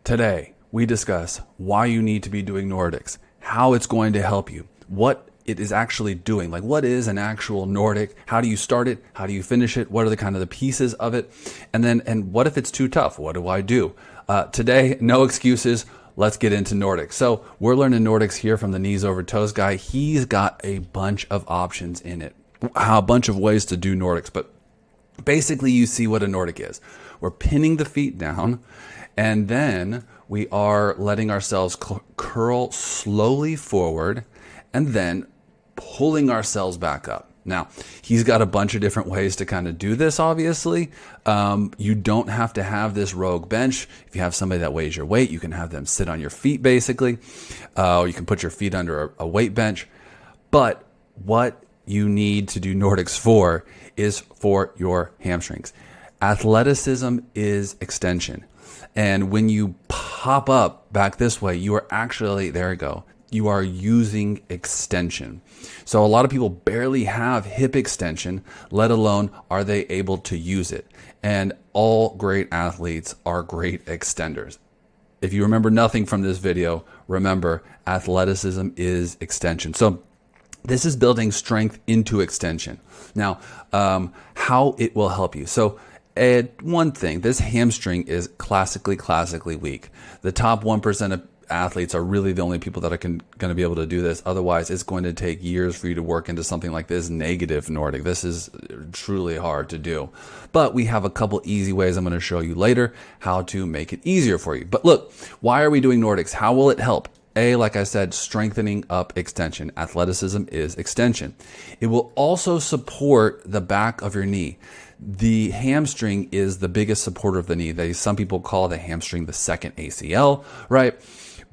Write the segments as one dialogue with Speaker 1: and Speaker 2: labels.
Speaker 1: Today, we discuss why you need to be doing Nordics, how it's going to help you, what it is actually doing, like what is an actual Nordic, how do you start it, how do you finish it, what are the pieces of it, and what if it's too tough, what do I do? Today, no excuses, let's get into Nordics. So we're learning Nordics here from the Knees Over Toes guy. He's got a bunch of options in it, a bunch of ways to do Nordics, but basically you see what a Nordic is. We're pinning the feet down, and then we are letting ourselves curl slowly forward and then pulling ourselves back up. Now, he's got a bunch of different ways to kind of do this, obviously. You don't have to have this rogue bench. If you have somebody that weighs your weight, you can have them sit on your feet, basically. Or you can put your feet under a weight bench. But what you need to do Nordics for is for your hamstrings. Athleticism is extension. And when you pop up back this way, you are actually, there you go, you are using extension. So a lot of people barely have hip extension, let alone are they able to use it. And all great athletes are great extenders. If you remember nothing from this video, remember athleticism is extension. So this is building strength into extension. Now, how it will help you. So one thing, this hamstring is classically weak. The top 1% of athletes are really the only people that are going to be able to do this. Otherwise, it's going to take years for you to work into something like this negative Nordic. This is truly hard to do. But we have a couple easy ways I'm going to show you later how to make it easier for you. But look, why are we doing Nordics? How will it help? Like I said, strengthening up extension. Athleticism is extension. It will also support the back of your knee. The hamstring is the biggest supporter of the knee. Some people call the hamstring the second ACL, right?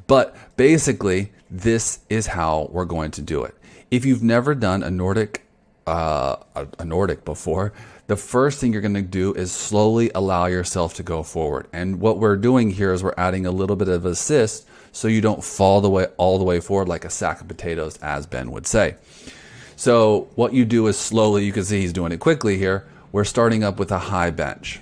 Speaker 1: But basically, this is how we're going to do it. If you've never done a Nordic before, the first thing you're going to do is slowly allow yourself to go forward. And what we're doing here is we're adding a little bit of assist so you don't fall all the way forward like a sack of potatoes, as Ben would say. So what you do is slowly, you can see he's doing it quickly here. We're starting up with a high bench,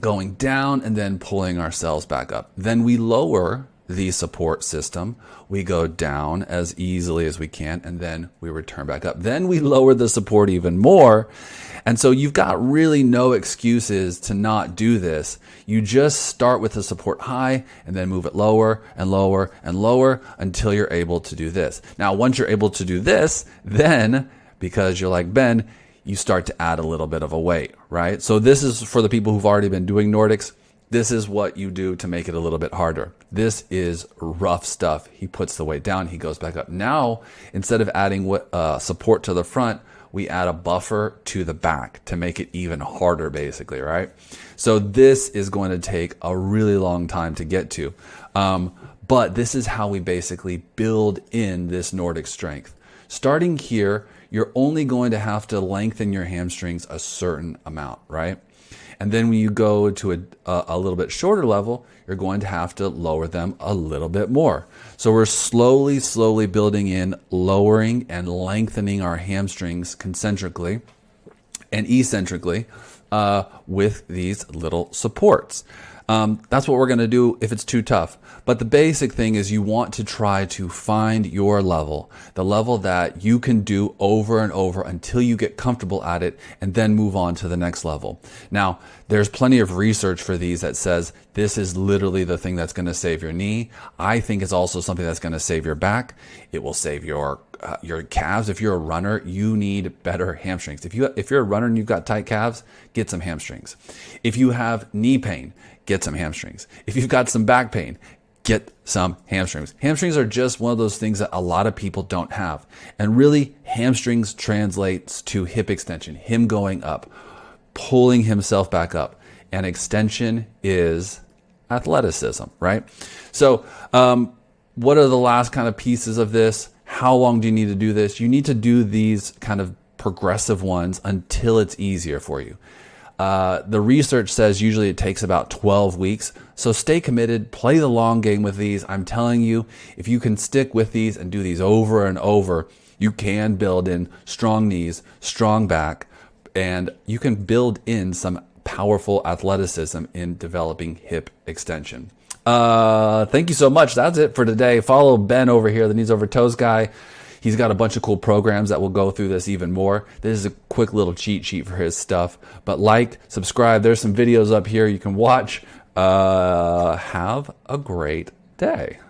Speaker 1: going down and then pulling ourselves back up. Then we lower the support system. We go down as easily as we can, and then we return back up. Then we lower the support even more. And so you've got really no excuses to not do this. You just start with the support high and then move it lower and lower and lower until you're able to do this. Now, once you're able to do this, then because you're like Ben, you start to add a little bit of a weight, right? So this is for the people who've already been doing Nordics. This is what you do to make it a little bit harder. This is rough stuff. He puts the weight down, he goes back up. Now, instead of adding support to the front, we add a buffer to the back to make it even harder, basically, right? So this is going to take a really long time to get to. But this is how we basically build in this Nordic strength. Starting here, you're only going to have to lengthen your hamstrings a certain amount, right? And then when you go to a little bit shorter level, you're going to have to lower them a little bit more. So we're slowly building in, lowering and lengthening our hamstrings concentrically and eccentrically with these little supports. That's what we're going to do if it's too tough. But the basic thing is you want to try to find your level, the level that you can do over and over until you get comfortable at it and then move on to the next level. Now, there's plenty of research for these that says this is literally the thing that's going to save your knee. I think it's also something that's going to save your back. It will save your calves. If you're a runner, you need better hamstrings. If you're a runner and you've got tight calves, get some hamstrings. If you have knee pain, get some hamstrings. If you've got some back pain, get some hamstrings. Hamstrings are just one of those things that a lot of people don't have. And really, hamstrings translates to hip extension, him going up, pulling himself back up. And extension is athleticism, right? So what are the last kind of pieces of this? How long do you need to do this? You need to do these kind of progressive ones until it's easier for you. The research says usually it takes about 12 weeks. So stay committed, play the long game with these. I'm telling you, if you can stick with these and do these over and over, you can build in strong knees, strong back, and you can build in some powerful athleticism in developing hip extension. Thank you so much. That's it for today. Follow Ben over here, the Knees Over Toes guy. He's got a bunch of cool programs that will go through this even more. This is a quick little cheat sheet for his stuff. But like, subscribe. There's some videos up here you can watch. Have a great day.